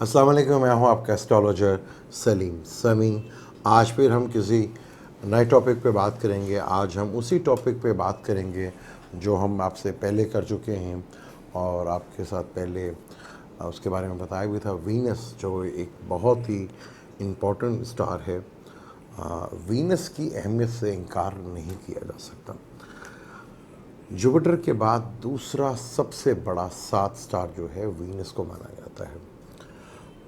अस्सलाम वालेकुम, मैं हूं आपका एस्ट्रोलॉजर सलीम समी। आज फिर हम किसी नए टॉपिक पे बात करेंगे। आज हम उसी टॉपिक पे बात करेंगे जो हम आपसे पहले कर चुके हैं और आपके साथ पहले उसके बारे में बताया भी था। वीनस जो एक बहुत ही इम्पोर्टेंट स्टार है, वीनस की अहमियत से इनकार नहीं किया जा सकता। जुपिटर के बाद दूसरा सबसे बड़ा 7 स्टार जो है वीनस को माना जाता है।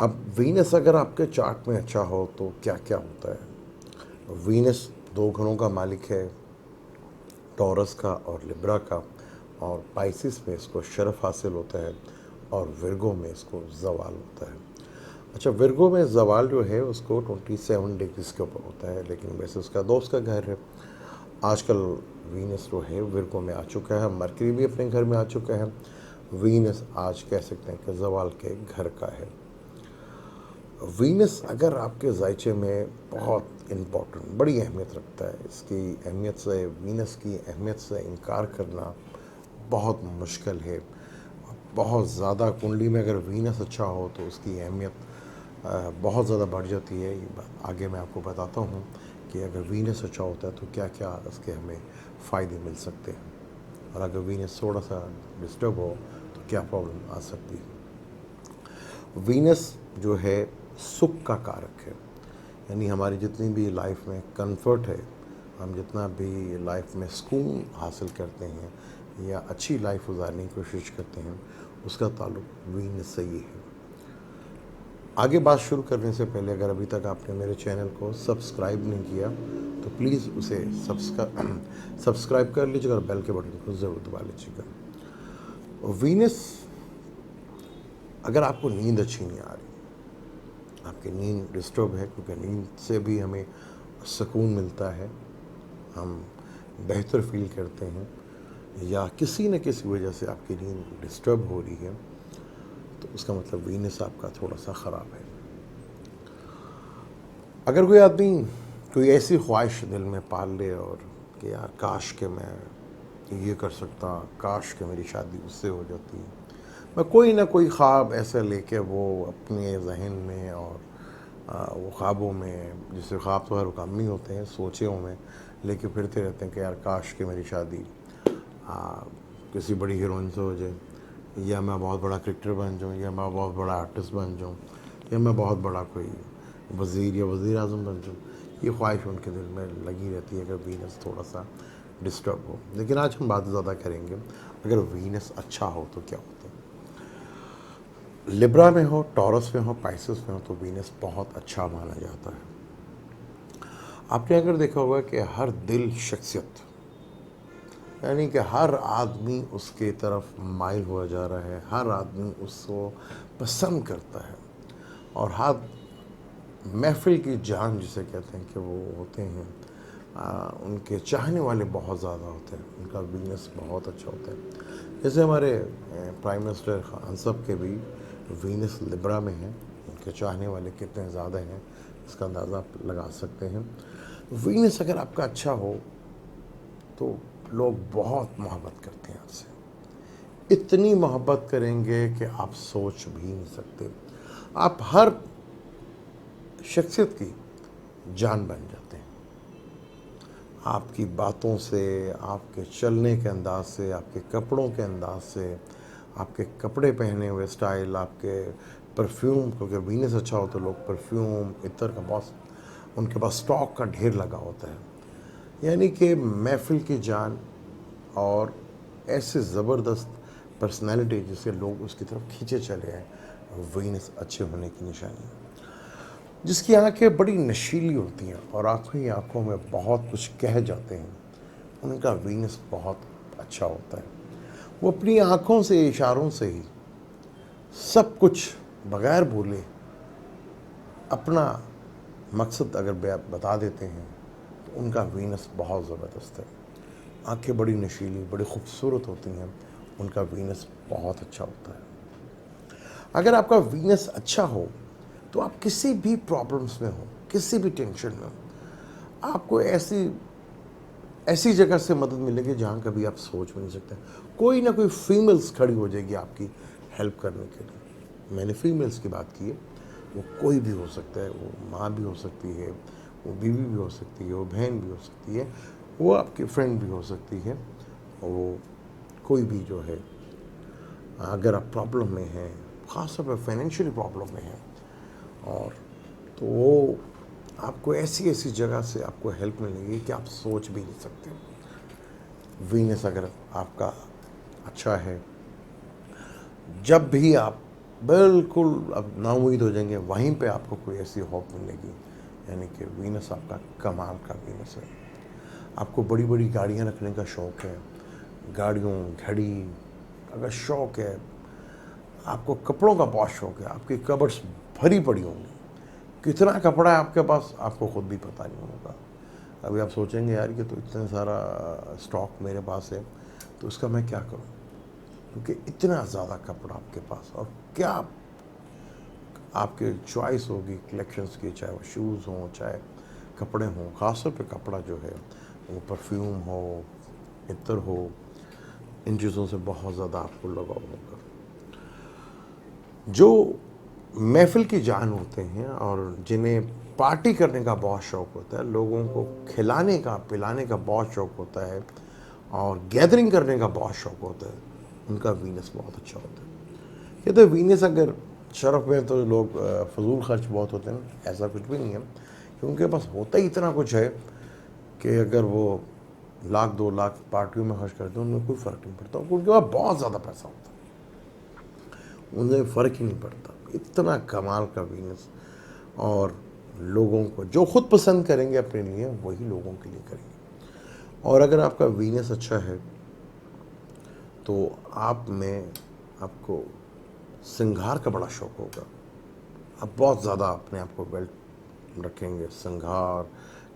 अब वीनस अगर आपके चार्ट में अच्छा हो तो क्या क्या होता है। वीनस 2 घरों का मालिक है, टॉरस का और लिब्रा का, और पाइसिस में इसको शरफ हासिल होता है और विर्गो में इसको जवाल होता है। अच्छा, विर्गो में जवाल जो है उसको 27 डिग्रीज के ऊपर होता है, लेकिन वैसे उसका दोस्त का घर है। आजकल वीनस जो है विर्गो में आ चुका है, मरकरी भी अपने घर में आ चुका है। वीनस आज कह सकते हैं कि जवाल के घर का है। वीनस अगर आपके जायचे में बहुत इम्पोर्टेंट, बड़ी अहमियत रखता है। इसकी अहमियत से, वीनस की अहमियत से इनकार करना बहुत मुश्किल है। बहुत ज़्यादा कुंडली में अगर वीनस अच्छा हो तो उसकी अहमियत बहुत ज़्यादा बढ़ जाती है। ये बात आगे मैं आपको बताता हूँ कि अगर वीनस अच्छा होता है तो क्या क्या उसके हमें फ़ायदे मिल सकते हैं, और अगर वीनस थोड़ा सा डिस्टर्ब हो तो क्या प्रॉब्लम आ सकती है। वीनस जो है सुख का कारक है, यानी हमारी जितनी भी लाइफ में कंफर्ट है, हम जितना भी लाइफ में सुकून हासिल करते हैं या अच्छी लाइफ गुजारने की कोशिश करते हैं, उसका ताल्लुक वीनस से ही है। आगे बात शुरू करने से पहले अगर अभी तक आपने मेरे चैनल को सब्सक्राइब नहीं किया तो प्लीज़ उसे सब्सक्राइब कर लीजिएगा और बेल के बटन को ज़रूर दबा लीजिएगा। वीनस, अगर आपको नींद अच्छी नहीं आ रही, आपकी नींद डिस्टर्ब है, क्योंकि नींद से भी हमें सुकून मिलता है, हम बेहतर फील करते हैं, या किसी न किसी वजह से आपकी नींद डिस्टर्ब हो रही है, तो उसका मतलब वीनस आपका थोड़ा सा ख़राब है। अगर कोई आदमी कोई ऐसी ख्वाहिश दिल में पाल ले और कि यार काश के मैं ये कर सकता, काश के मेरी शादी उससे हो जाती, मैं कोई ना कोई ख्वाब ऐसा लेके वो अपने जहन में और वो ख्वाबों में, जिससे ख्वाब तो हर काम नहीं होते हैं, सोचों में लेके फिरते रहते हैं कि यार काश के मेरी शादी किसी बड़ी हीरोइन से हो जाए, या मैं बहुत बड़ा क्रिकेटर बन जाऊँ, या मैं बहुत बड़ा आर्टिस्ट बन जाऊँ, या मैं बहुत बड़ा कोई वज़ीर या वज़ीर आज़म बन जाऊँ। ये ख्वाहिश उनके दिल में लगी रहती है कि वीनस थोड़ा सा डिस्टर्ब हो। लेकिन आज हम बात ज़्यादा करेंगे अगर वीनस अच्छा हो तो क्या होता है। लिब्रा में हो, टॉरस में हो, पाइसिस में हो तो वीनस बहुत अच्छा माना जाता है। आपने अगर देखा होगा कि हर दिल शख्सियत, यानी कि हर आदमी उसके तरफ माइल हुआ जा रहा है, हर आदमी उसको पसंद करता है, और हर महफिल की जान जिसे कहते हैं कि वो होते हैं, उनके चाहने वाले बहुत ज़्यादा होते हैं, उनका बिजनेस बहुत अच्छा होता है। जैसे हमारे प्राइम मिनिस्टर खान साहब के भी वीनस लिब्रा में हैं, उनके चाहने वाले कितने ज़्यादा हैं इसका अंदाज़ा आप लगा सकते हैं। वीनस अगर आपका अच्छा हो तो लोग बहुत मोहब्बत करते हैं आपसे, इतनी मोहब्बत करेंगे कि आप सोच भी नहीं सकते। आप हर शख्सियत की जान बन जाते हैं, आपकी बातों से, आपके चलने के अंदाज से, आपके कपड़ों के अंदाज से, आपके कपड़े पहने हुए स्टाइल, आपके परफ्यूम, क्योंकि वीनस अच्छा हो तो लोग परफ्यूम, इत्र का बहुत उनके पास स्टॉक का ढेर लगा होता है, यानी कि महफिल की जान और ऐसे ज़बरदस्त पर्सनैलिटी जिससे लोग उसकी तरफ खींचे चले आए, वीनस अच्छे होने की निशानी है। जिसकी आंखें बड़ी नशीली होती हैं और आंखों ही आंखों में बहुत कुछ कह जाते हैं, उनका वीनस बहुत अच्छा होता है। वो अपनी आंखों से, इशारों से ही सब कुछ बगैर बोले अपना मकसद अगर बता देते हैं, तो उनका वीनस बहुत ज़बरदस्त है। आंखें बड़ी नशीली, बड़ी खूबसूरत होती हैं, उनका वीनस बहुत अच्छा होता है। अगर आपका वीनस अच्छा हो तो आप किसी भी प्रॉब्लम्स में हो, किसी भी टेंशन में हो, आपको ऐसी ऐसी जगह से मदद मिलेगी जहाँ कभी आप सोच भी नहीं सकते। कोई ना कोई फीमेल्स खड़ी हो जाएगी आपकी हेल्प करने के लिए। मैंने फीमेल्स की बात की है, वो कोई भी हो सकता है, वो माँ भी हो सकती है, वो बीवी भी हो सकती है, वो बहन भी हो सकती है, वो आपकी फ्रेंड भी हो सकती है, वो कोई भी जो है, अगर आप प्रॉब्लम में हैं, ख़ासतौर पर फाइनेंशियल प्रॉब्लम में हैं, और तो वो आपको ऐसी ऐसी जगह से आपको हेल्प मिलेगी कि आप सोच भी नहीं सकते। वीनस अगर आपका अच्छा है, जब भी आप बिल्कुल अब नाउम्मीद हो जाएंगे, वहीं पे आपको कोई ऐसी होप मिलेगी, यानी कि वीनस आपका कमाल का वीनस है। आपको बड़ी बड़ी गाड़ियाँ रखने का शौक़ है, गाड़ियों घड़ी अगर शौक़ है, आपको कपड़ों का बहुत शौक़ है, आपकी कबर्ड्स भरी पड़ी होंगी, कितना कपड़ा है आपके पास आपको खुद भी पता नहीं होगा। अभी आप सोचेंगे यार ये तो इतना सारा स्टॉक मेरे पास है, तो इसका मैं क्या करूं, क्योंकि इतना ज़्यादा कपड़ा आपके पास, और क्या आपके चॉइस होगी कलेक्शंस की, चाहे वो शूज़ हों, चाहे कपड़े हों, ख़ासतौर पे कपड़ा जो है वो परफ्यूम हो, इत्र हो, इन चीज़ों से बहुत ज़्यादा आपको लगाव होगा। जो महफिल की जान होते हैं और जिन्हें पार्टी करने का बहुत शौक़ होता है, लोगों को खिलाने का पिलाने का बहुत शौक़ होता है और गैदरिंग करने का बहुत शौक़ होता है, उनका वीनस बहुत अच्छा होता है। कहते हैं वीनस अगर शरफ़ में तो लोग फजूल खर्च बहुत होते हैं, ऐसा कुछ भी नहीं है, कि उनके पास होता ही इतना कुछ है कि अगर वो लाख 2 लाख पार्टियों में खर्च करते हैं उनमें कोई फ़र्क नहीं पड़ता, उनके पास बहुत ज़्यादा पैसा होता है, उन्हें फ़र्क ही नहीं पड़ता। इतना कमाल का वीनस, और लोगों को जो खुद पसंद करेंगे अपने लिए वही लोगों के लिए करेंगे। और अगर आपका वीनस अच्छा है तो आप में आपको श्रृंगार का बड़ा शौक़ होगा, आप बहुत ज़्यादा अपने आप को वेल रखेंगे, श्रृंगार,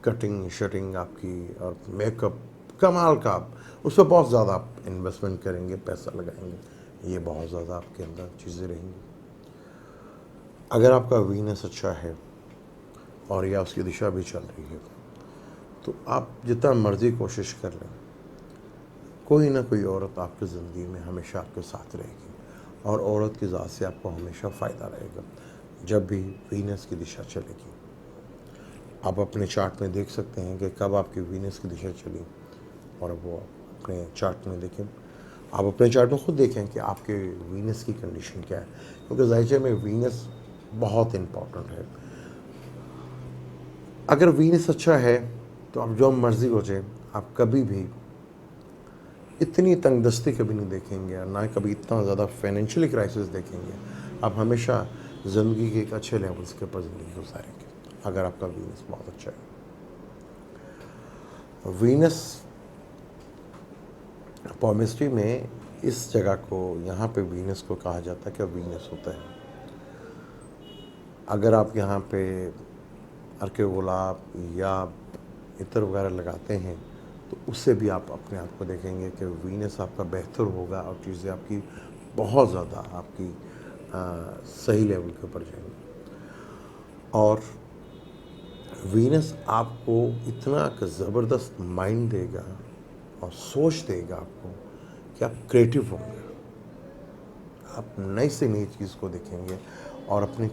कटिंग शटिंग आपकी और मेकअप कमाल का, आप उस पर बहुत ज़्यादा आप इन्वेस्टमेंट करेंगे, पैसा लगाएंगे, ये बहुत ज़्यादा आपके अंदर चीज़ें रहेंगी। अगर आपका वीनस अच्छा है और या उसकी दिशा भी चल रही है, तो आप जितना मर्ज़ी कोशिश कर लें, कोई ना कोई औरत आपकी ज़िंदगी में हमेशा आपके साथ रहेगी, और औरत की ज़ात से आपको हमेशा फ़ायदा रहेगा जब भी वीनस की दिशा चलेगी। आप अपने चार्ट में देख सकते हैं कि कब आपकी वीनस की दिशा चली, और वो अपने चार्ट में देखें, आप अपने चार्ट में खुद देखें कि आपके वीनस की कंडीशन क्या है, क्योंकि ज़ाहिर में वीनस बहुत इम्पॉर्टेंट है। अगर वीनस अच्छा है तो आप जो मर्ज़ी हो जाए, आप कभी भी इतनी तंगदस्ती कभी नहीं देखेंगे, और ना कभी इतना ज़्यादा फाइनेंशियली क्राइसिस देखेंगे। आप हमेशा ज़िंदगी के एक अच्छे लेवल्स के ऊपर ज़िंदगी गुजारेंगे अगर आपका वीनस बहुत अच्छा है। वीनस पॉमिस्ट्री में इस जगह को, यहाँ पे वीनस को कहा जाता है कि वीनस होता है। अगर आप यहाँ पे अर्के गुलाब या इत्र वगैरह लगाते हैं तो उससे भी आप अपने आप को देखेंगे कि वीनस आपका बेहतर होगा और चीज़ें आपकी बहुत ज़्यादा आपकी सही लेवल के ऊपर जाएंगी। और वीनस आपको इतना ज़बरदस्त माइंड देगा और सोच देगा आपको कि आप क्रिएटिव होंगे, आप नई से नई चीज़ को देखेंगे और अपने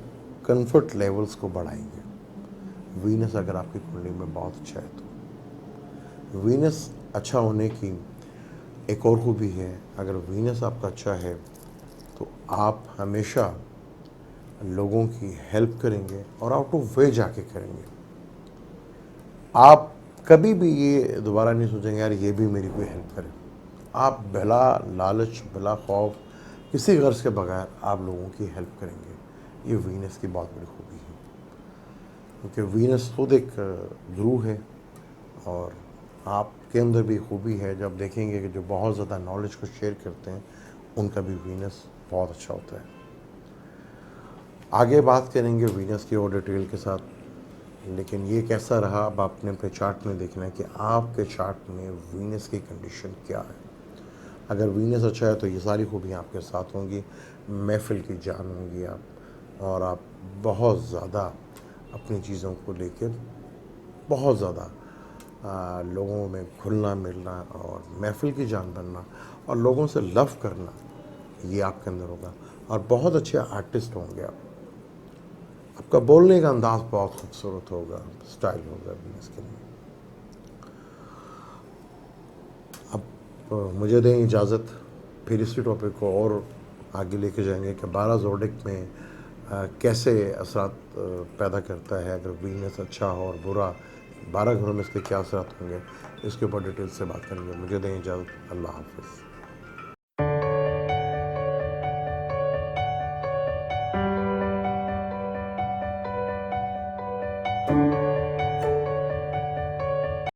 कंफर्ट लेवल्स को बढ़ाएंगे। वीनस अगर आपकी कुंडली में बहुत अच्छा है तो वीनस अच्छा होने की एक और खूबी है, अगर वीनस आपका अच्छा है तो आप हमेशा लोगों की हेल्प करेंगे और आउट ऑफ वे जाके करेंगे। आप कभी भी ये दोबारा नहीं सोचेंगे यार ये भी मेरी कोई हेल्प करे। आप बिला लालच, बिला खौफ, किसी गर्ज के बगैर आप लोगों की हेल्प करेंगे। ये वीनस की बहुत बड़ी खूबी है, क्योंकि वीनस खुद एक गुरु है, और आपके अंदर भी खूबी है। जब देखेंगे कि जो बहुत ज़्यादा नॉलेज को शेयर करते हैं उनका भी वीनस बहुत अच्छा होता है। आगे बात करेंगे वीनस की और डिटेल के साथ, लेकिन ये कैसा रहा अब आपने अपने चार्ट में देखना है कि आपके चार्ट में वीनस की कंडीशन क्या है। अगर वीनस अच्छा है तो ये सारी खूबियाँ आपके साथ होंगी, महफिल की जान होंगी आप, और आप बहुत ज़्यादा अपनी चीज़ों को लेकर बहुत ज़्यादा लोगों में घुलना मिलना और महफिल की जान बनना और लोगों से लव करना, ये आपके अंदर होगा और बहुत अच्छे आर्टिस्ट होंगे आप। आपका बोलने का अंदाज बहुत खूबसूरत होगा, स्टाइल होगा बिजनेस के लिए। अब मुझे दें इजाज़त, फिर इसी टॉपिक को और आगे लेके जाएंगे कि 12 ज़ोडिक में कैसे असरात पैदा करता है। अगर बिजनेस अच्छा हो और बुरा, 12 घरों में इसके क्या असरात होंगे, इसके ऊपर डिटेल से बात करेंगे। मुझे दें इजाज़त, अल्लाह हाफ़िज़।